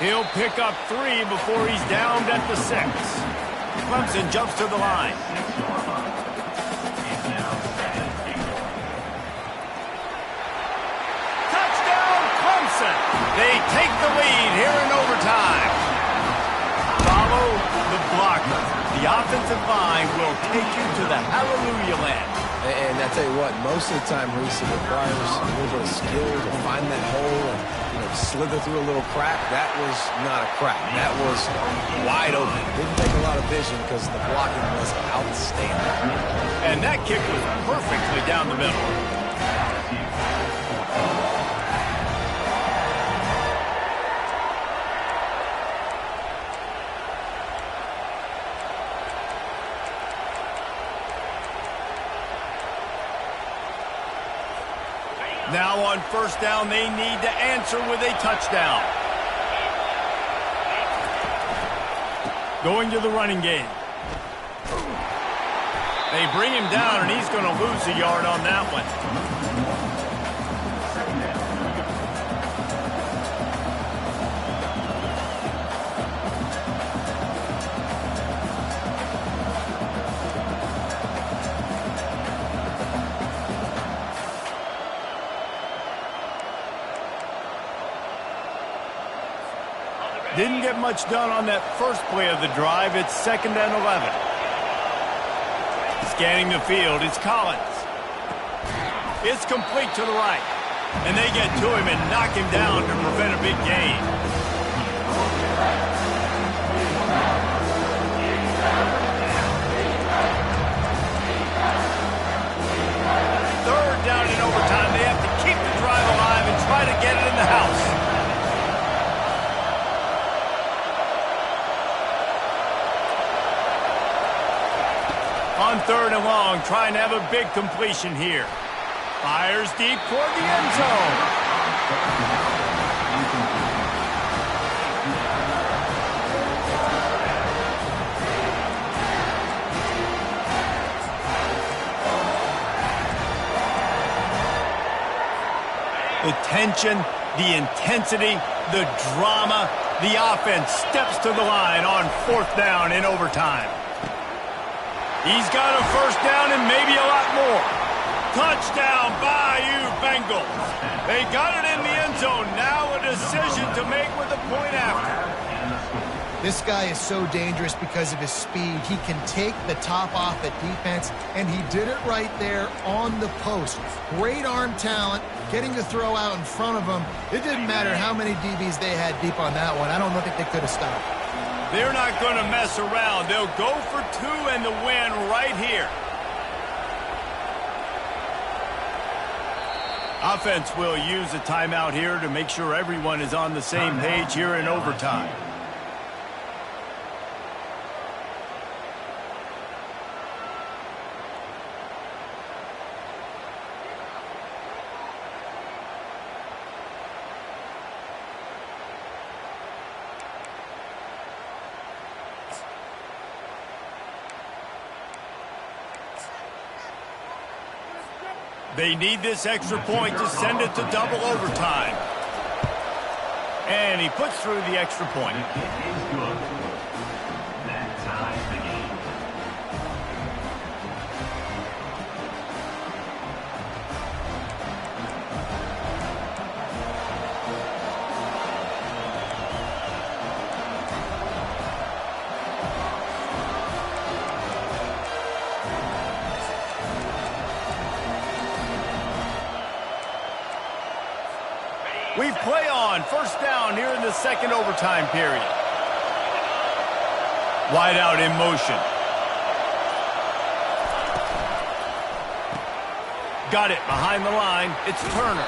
He'll pick up 3 before he's downed at the 6. Clemson jumps to the line. Touchdown, Clemson! They take the lead here in overtime. Follow the blocker. The offensive line will take you to the hallelujah land. And I tell you what, most of the time, Reese, it requires a little bit of skill to find that hole and slither through a little crack. That was not a crack. That was wide open. Didn't take a lot of vision because the blocking was outstanding. And that kick was perfectly down the middle. Now on first down, they need to answer with a touchdown. Going to the running game. They bring him down, and he's going to lose a yard on that one. Didn't get much done on that first play of the drive. It's 2nd and 11. Scanning the field, it's Collins. It's complete to the right. And they get to him and knock him down to prevent a big gain. Third down in overtime. They have to keep the drive alive and try to get it in the house. On 3rd and long, trying to have a big completion here. Fires deep toward the end zone. The tension, the intensity, the drama, the offense steps to the line on 4th down in overtime. He's got a first down and maybe a lot more. Touchdown, Bayou Bengals. They got it in the end zone. Now a decision to make with the point after. This guy is so dangerous because of his speed. He can take the top off at defense, and he did it right there on the post. Great arm talent, getting the throw out in front of him. It didn't matter how many DBs they had deep on that one. I don't think they could have stopped. They're not going to mess around. They'll go for 2 and the win right here. Offense will use a timeout here to make sure everyone is on the same page here in overtime. They need this extra point to send it to double overtime. And he puts through the extra point. That ties the game. We play on first down here in the 2nd overtime period. Wide out in motion. Got it behind the line. It's Turner.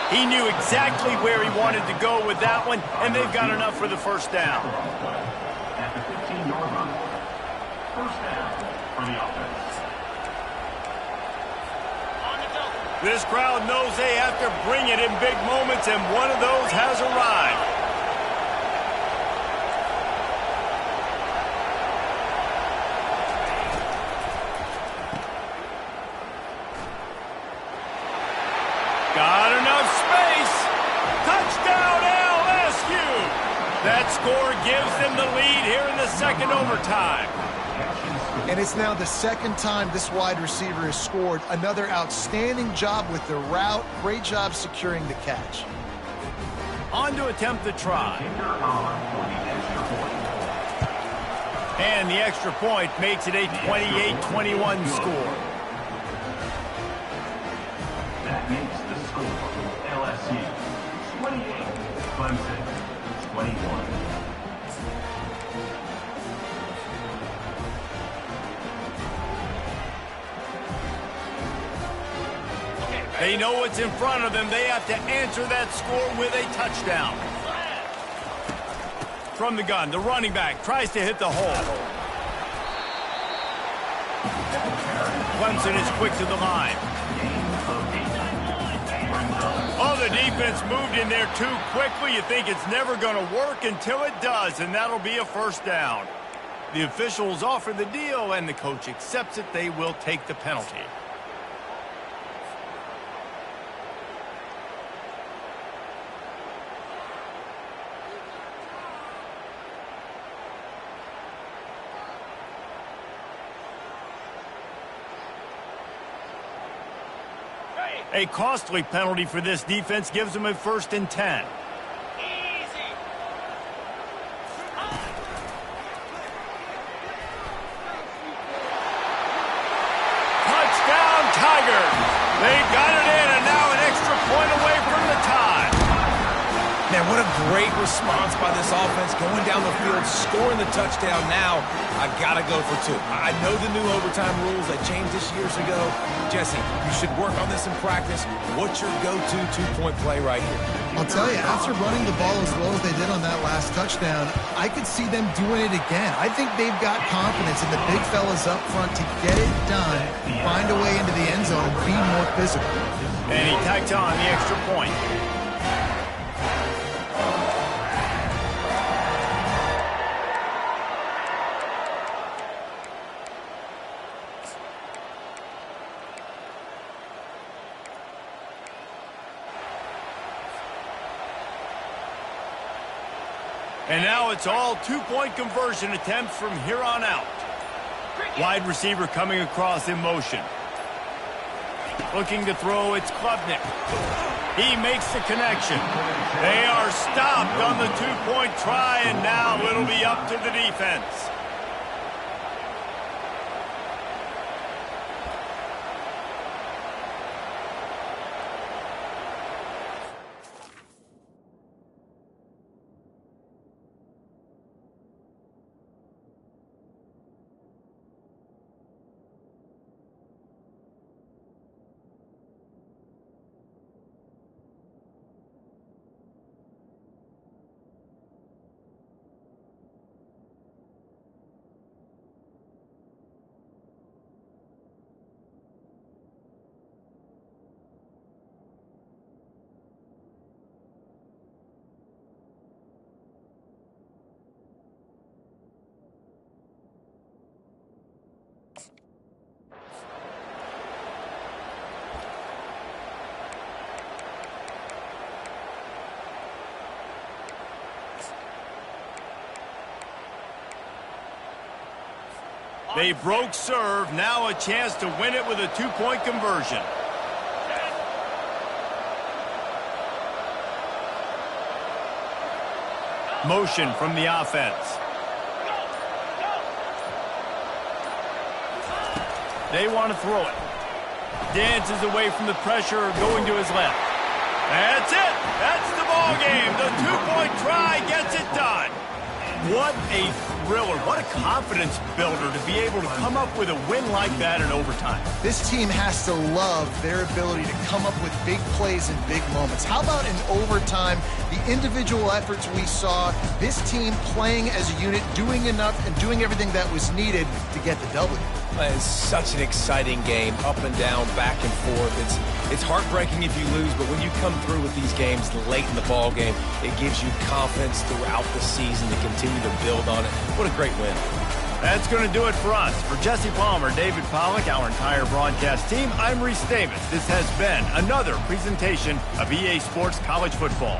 He knew exactly where he wanted to go with that one, and they've got enough for the first down. At the 15-yard line. First down for the offense. This crowd knows they have to bring it in big moments, and one of those has arrived. Got enough space. Touchdown, LSU. That score gives them the lead here in the 2nd overtime. And it's now the 2nd time this wide receiver has scored. Another outstanding job with the route. Great job securing the catch. On to attempt the try. And the extra point makes it a 28-21 score. That makes the score LSU 28, Clemson 21. They know what's in front of them. They have to answer that score with a touchdown. From the gun, the running back tries to hit the hole. Clemson is quick to the line. defense moved in there too quickly. You think it's never going to work until it does, and that'll be a first down. The officials offer the deal, and the coach accepts it. They will take the penalty. A costly penalty for this defense gives them a 1st and 10. Touchdown, Tigers! They got it in, and now an extra point away from the tie. Man, what a great response by this offense, going down the field, scoring the touchdown. Now, I got to go for 2. I know the new overtime rules that changed this years ago. Jesse, you should work on this in practice. What's your go-to 2-point play right here? I'll tell you, after running the ball as low as they did on that last touchdown, I could see them doing it again. I think they've got confidence in the big fellas up front to get it done, find a way into the end zone, and be more physical. And he tacked on the extra point. And now it's all 2-point conversion attempts from here on out. Wide receiver coming across in motion. Looking to throw, it's Klubnik. He makes the connection. They are stopped on the 2-point try, and now it'll be up to the defense. They broke serve. Now a chance to win it with a 2-point conversion. Motion from the offense. They want to throw it. Dances away from the pressure, going to his left. That's it. That's the ball game. The 2-point try gets it done. What a thriller. What a confidence builder to be able to come up with a win like that in overtime. This team has to love their ability to come up with big plays in big moments. How about in overtime, the individual efforts we saw, this team playing as a unit, doing enough and doing everything that was needed to get the W. It's such an exciting game, up and down, back and forth. It's heartbreaking if you lose, but when you come through with these games late in the ball game, it gives you confidence throughout the season to continue to build on it. What a great win. That's going to do it for us. For Jesse Palmer, David Pollack, our entire broadcast team, I'm Reese Davis. This has been another presentation of EA Sports College Football.